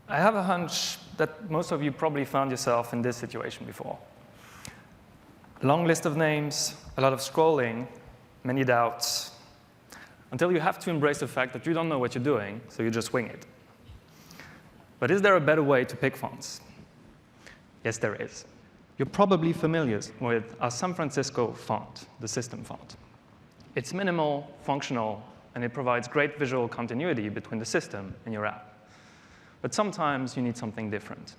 I have a hunch that most of you probably found yourself in this situation before. A long list of names, a lot of scrolling, many doubts, until you have to embrace the fact that you don't know what you're doing, so you just wing it. But is there a better way to pick fonts? Yes, there is. You're probably familiar with our San Francisco font, the system font. It's minimal, functional, and it provides great visual continuity between the system and your app. But sometimes you need something different.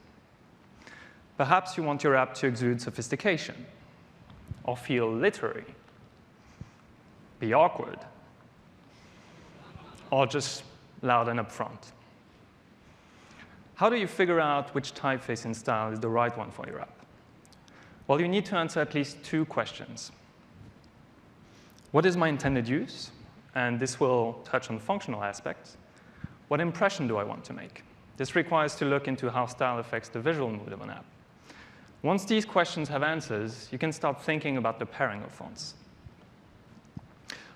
Perhaps you want your app to exude sophistication, or feel literary, be awkward, or just loud and upfront. How do you figure out which typeface and style is the right one for your app? Well, you need to answer at least two questions. What is my intended use? And this will touch on functional aspects. What impression do I want to make? This requires to look into how style affects the visual mood of an app. Once these questions have answers, you can start thinking about the pairing of fonts.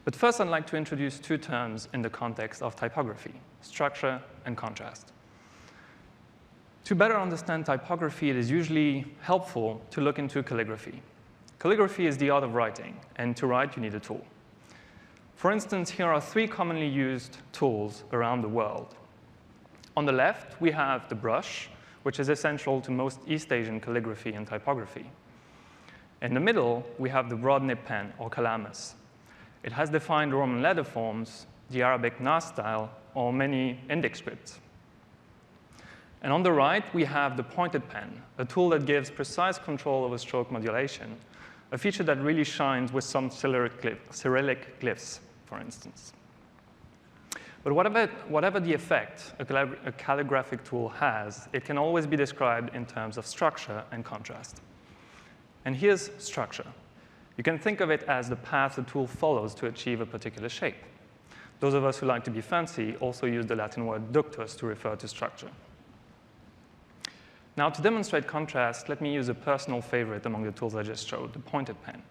But first, I'd like to introduce two terms in the context of typography: structure and contrast. To better understand typography, it is usually helpful to look into calligraphy. Calligraphy is the art of writing, and to write, you need a tool. For instance, here are three commonly used tools around the world. On the left, we have the brush, which is essential to most East Asian calligraphy and typography. In the middle, we have the broad nib pen, or calamus. It has defined Roman letter forms, the Arabic Nas style, or many Indic scripts. And on the right, we have the pointed pen, a tool that gives precise control over stroke modulation, a feature that really shines with some Cyrillic glyphs, for instance. But whatever the effect a calligraphic tool has, it can always be described in terms of structure and contrast. And here's structure. You can think of it as the path the tool follows to achieve a particular shape. Those of us who like to be fancy also use the Latin word ductus to refer to structure. Now, to demonstrate contrast, let me use a personal favorite among the tools I just showed, the pointed pen.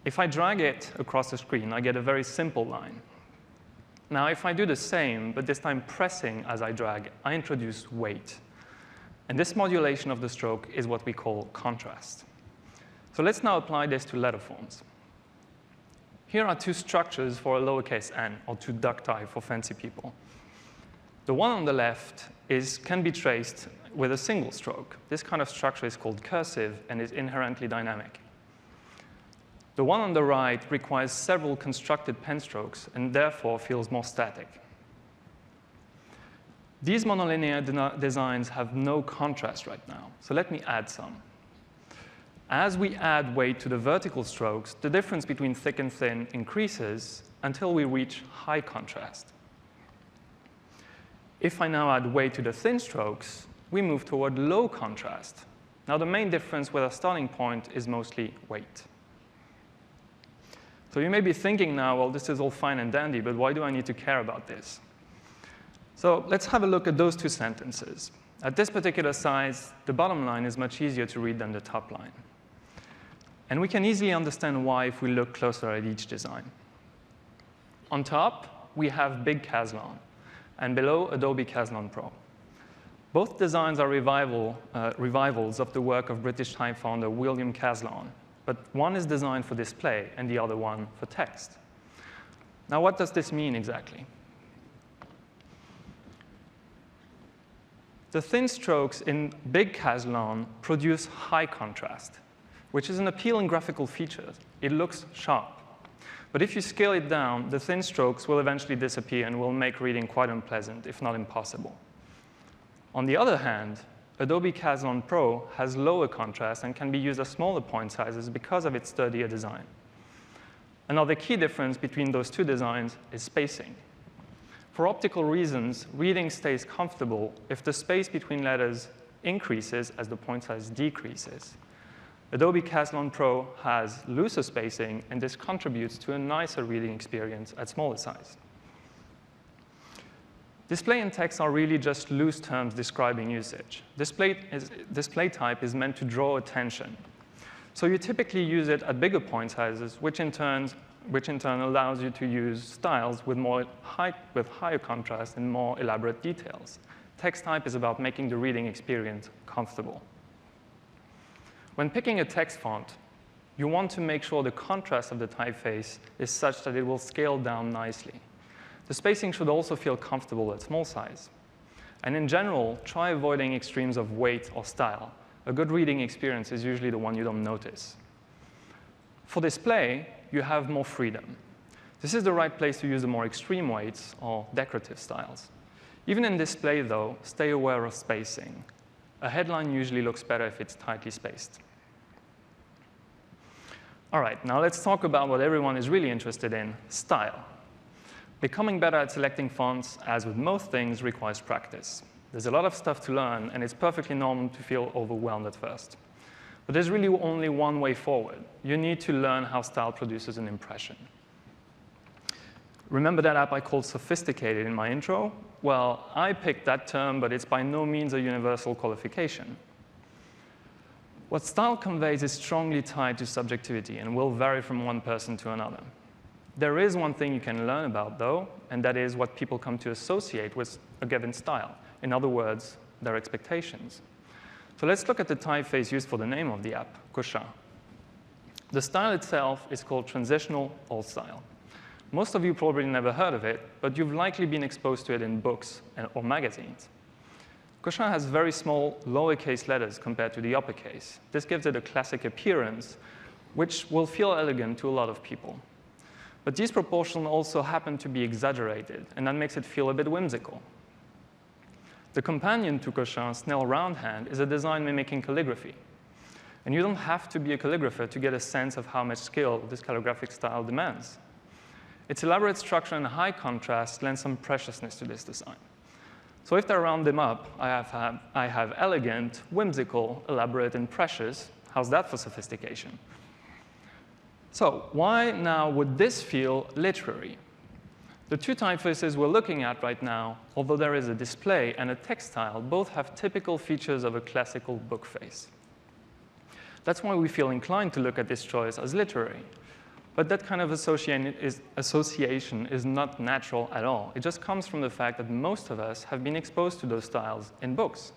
If I drag it across the screen, I get a very simple line. Now, if I do the same, but this time pressing as I drag, I introduce weight. And this modulation of the stroke is what we call contrast. So let's now apply this to letter forms. Here are two structures for a lowercase n, or two ducti for fancy people. The one on the left can be traced with a single stroke. This kind of structure is called cursive and is inherently dynamic. The one on the right requires several constructed pen strokes and therefore feels more static. These monolinear designs have no contrast right now, so let me add some. As we add weight to the vertical strokes, the difference between thick and thin increases until we reach high contrast. If I now add weight to the thin strokes, we move toward low contrast. Now, the main difference with our starting point is mostly weight. So you may be thinking now, well, this is all fine and dandy, but why do I need to care about this? So let's have a look at those two sentences. At this particular size, the bottom line is much easier to read than the top line. And we can easily understand why if we look closer at each design. On top, we have Big Caslon, and below, Adobe Caslon Pro. Both designs are revivals of the work of British type founder William Caslon, but one is designed for display and the other one for text. Now, what does this mean exactly? The thin strokes in Big Caslon produce high contrast, which is an appealing graphical feature. It looks sharp. But if you scale it down, the thin strokes will eventually disappear and will make reading quite unpleasant, if not impossible. On the other hand, Adobe Caslon Pro has lower contrast and can be used at smaller point sizes because of its sturdier design. Another key difference between those two designs is spacing. For optical reasons, reading stays comfortable if the space between letters increases as the point size decreases. Adobe Caslon Pro has looser spacing, and this contributes to a nicer reading experience at smaller size. Display and text are really just loose terms describing usage. Display type is meant to draw attention. So you typically use it at bigger point sizes, which in turn allows you to use styles with higher contrast and more elaborate details. text type is about making the reading experience comfortable. When picking a text font, you want to make sure the contrast of the typeface is such that it will scale down nicely. The spacing should also feel comfortable at small size. And in general, try avoiding extremes of weight or style. A good reading experience is usually the one you don't notice. For display, you have more freedom. This is the right place to use the more extreme weights or decorative styles. Even in display, though, stay aware of spacing. A headline usually looks better if it's tightly spaced. All right, now let's talk about what everyone is really interested in, style. Becoming better at selecting fonts, as with most things, requires practice. There's a lot of stuff to learn, and it's perfectly normal to feel overwhelmed at first. But there's really only one way forward. You need to learn how style produces an impression. Remember that app I called sophisticated in my intro? Well, I picked that term, but it's by no means a universal qualification. What style conveys is strongly tied to subjectivity and will vary from one person to another. There is one thing you can learn about, though, and that is what people come to associate with a given style. In other words, their expectations. So let's look at the typeface used for the name of the app, Cochin. The style itself is called transitional alt style. Most of you probably never heard of it, but you've likely been exposed to it in books or magazines. Cochin has very small lowercase letters compared to the uppercase. This gives it a classic appearance, which will feel elegant to a lot of people. But these proportions also happen to be exaggerated, and that makes it feel a bit whimsical. The companion to Cochin's Snell roundhand is a design mimicking calligraphy. And you don't have to be a calligrapher to get a sense of how much skill this calligraphic style demands. Its elaborate structure and high contrast lend some preciousness to this design. So if I round them up, I have elegant, whimsical, elaborate, and precious. How's that for sophistication? So why now would this feel literary? The two typefaces we're looking at right now, although there is a display and a text style, both have typical features of a classical book face. That's why we feel inclined to look at this choice as literary. But that kind of association is not natural at all. It just comes from the fact that most of us have been exposed to those styles in books.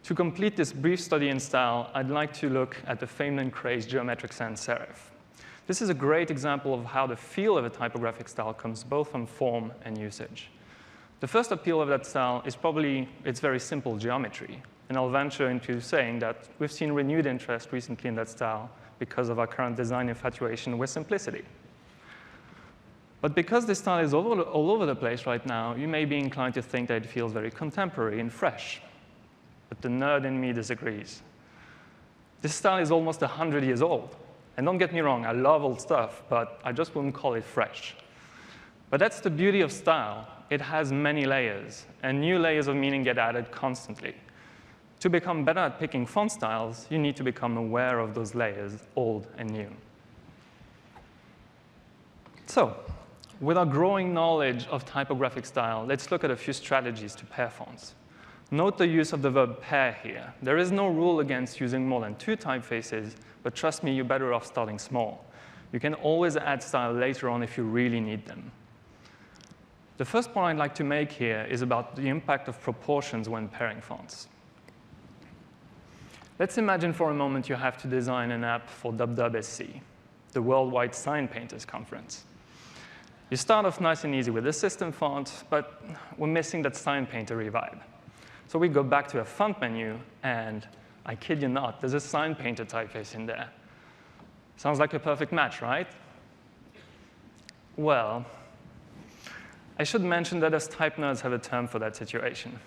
To complete this brief study in style, I'd like to look at the famed and crazed geometric sans serif. This is a great example of how the feel of a typographic style comes both from form and usage. The first appeal of that style is probably its very simple geometry. And I'll venture into saying that we've seen renewed interest recently in that style because of our current design infatuation with simplicity. But because this style is all over the place right now, you may be inclined to think that it feels very contemporary and fresh. But the nerd in me disagrees. This style is almost 100 years old. And don't get me wrong, I love old stuff, but I just wouldn't call it fresh. But that's the beauty of style. It has many layers, and new layers of meaning get added constantly. To become better at picking font styles, you need to become aware of those layers, old and new. So, with our growing knowledge of typographic style, let's look at a few strategies to pair fonts. Note the use of the verb pair here. There is no rule against using more than two typefaces, but trust me, you're better off starting small. You can always add style later on if you really need them. The first point I'd like to make here is about the impact of proportions when pairing fonts. Let's imagine for a moment you have to design an app for WWSC, the Worldwide Sign Painters Conference. You start off nice and easy with a system font, but we're missing that sign painter-y vibe. So we go back to a font menu, and I kid you not, there's a sign painter typeface in there. Sounds like a perfect match, right? Well, I should mention that as type nerds have a term for that situation.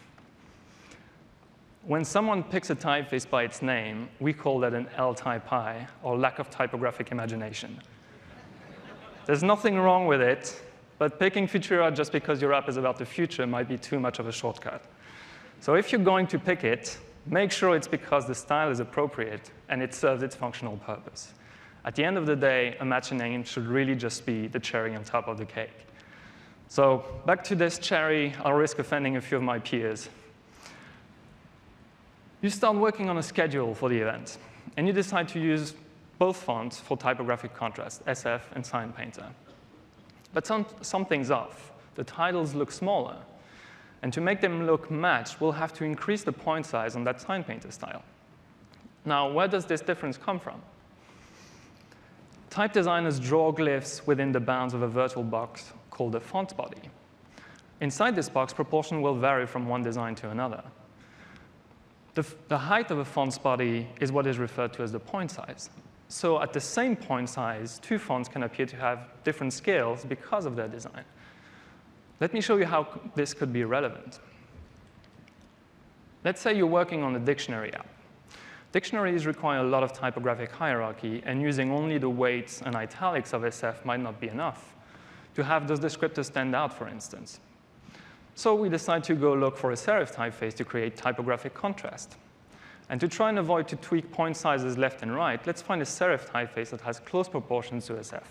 When someone picks a typeface by its name, we call that an L-type I, or lack of typographic imagination. There's nothing wrong with it, but picking Futura just because your app is about the future might be too much of a shortcut. So if you're going to pick it, make sure it's because the style is appropriate and it serves its functional purpose. At the end of the day, a matching name should really just be the cherry on top of the cake. So back to this cherry, I'll risk offending a few of my peers. You start working on a schedule for the event, and you decide to use both fonts for typographic contrast, SF and Sign Painter. But something's off. The titles look smaller. And to make them look matched, we'll have to increase the point size on that sign painter style. Now, where does this difference come from? Type designers draw glyphs within the bounds of a virtual box called a font body. Inside this box, proportion will vary from one design to another. The height of a font's body is what is referred to as the point size. So at the same point size, two fonts can appear to have different scales because of their design. Let me show you how this could be relevant. Let's say you're working on a dictionary app. Dictionaries require a lot of typographic hierarchy, and using only the weights and italics of SF might not be enough to have those descriptors stand out, for instance. So we decide to go look for a serif typeface to create typographic contrast. And to try and avoid to tweak point sizes left and right, let's find a serif typeface that has close proportions to SF.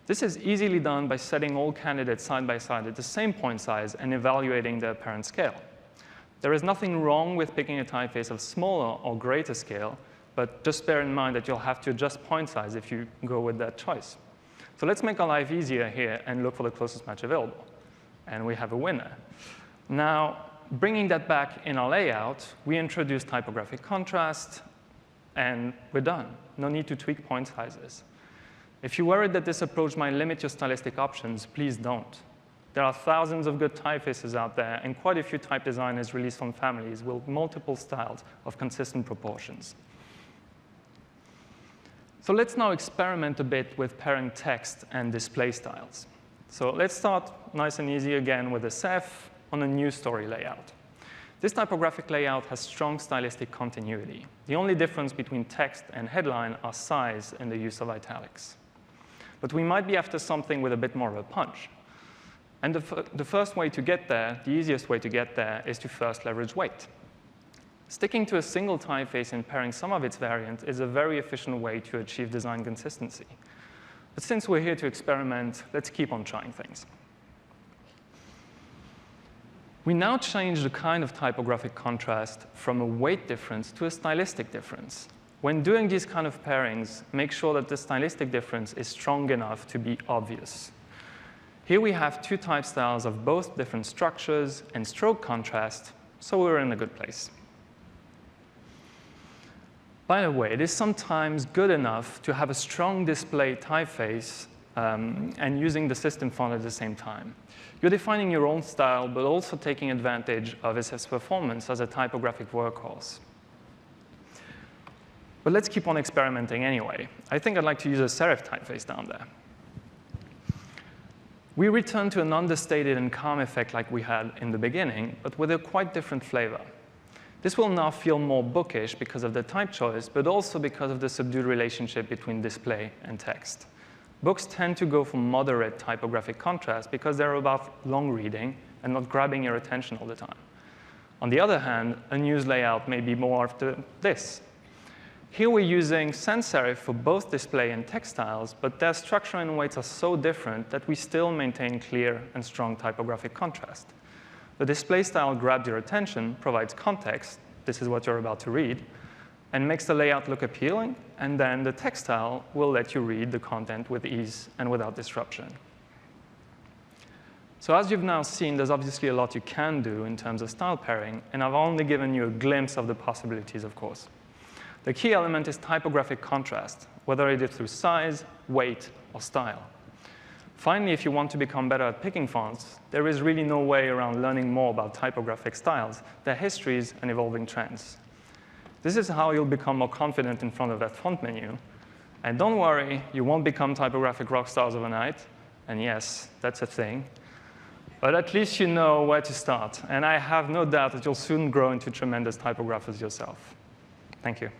This is easily done by setting all candidates side by side at the same point size and evaluating their apparent scale. There is nothing wrong with picking a typeface of smaller or greater scale, but just bear in mind that you'll have to adjust point size if you go with that choice. So let's make our life easier here and look for the closest match available. And we have a winner. Now, bringing that back in our layout, we introduce typographic contrast, and we're done. No need to tweak point sizes. If you're worried that this approach might limit your stylistic options, please don't. There are thousands of good typefaces out there, and quite a few type designers released from families with multiple styles of consistent proportions. So let's now experiment a bit with pairing text and display styles. So let's start nice and easy again with a serif on a news story layout. This typographic layout has strong stylistic continuity. The only difference between text and headline are size and the use of italics. But we might be after something with a bit more of a punch. And the first way to get there, the easiest way to get there, is to first leverage weight. Sticking to a single typeface and pairing some of its variants is a very efficient way to achieve design consistency. But since we're here to experiment, let's keep on trying things. We now change the kind of typographic contrast from a weight difference to a stylistic difference. When doing these kind of pairings, make sure that the stylistic difference is strong enough to be obvious. Here we have two type styles of both different structures and stroke contrast, so we're in a good place. By the way, it is sometimes good enough to have a strong display typeface and using the system font at the same time. You're defining your own style, but also taking advantage of SF's performance as a typographic workhorse. But let's keep on experimenting anyway. I think I'd like to use a serif typeface down there. We return to an understated and calm effect like we had in the beginning, but with a quite different flavor. This will now feel more bookish because of the type choice, but also because of the subdued relationship between display and text. Books tend to go for moderate typographic contrast because they're about long reading and not grabbing your attention all the time. On the other hand, a news layout may be more after this. Here we're using sans serif for both display and text styles, but their structure and weights are so different that we still maintain clear and strong typographic contrast. The display style grabs your attention, provides context, this is what you're about to read, and makes the layout look appealing, and then the text style will let you read the content with ease and without disruption. So as you've now seen, there's obviously a lot you can do in terms of style pairing, and I've only given you a glimpse of the possibilities, of course. The key element is typographic contrast, whether it is through size, weight, or style. Finally, if you want to become better at picking fonts, there is really no way around learning more about typographic styles, their histories, and evolving trends. This is how you'll become more confident in front of that font menu. And don't worry, you won't become typographic rock stars overnight. And yes, that's a thing. But at least you know where to start. And I have no doubt that you'll soon grow into tremendous typographers yourself. Thank you.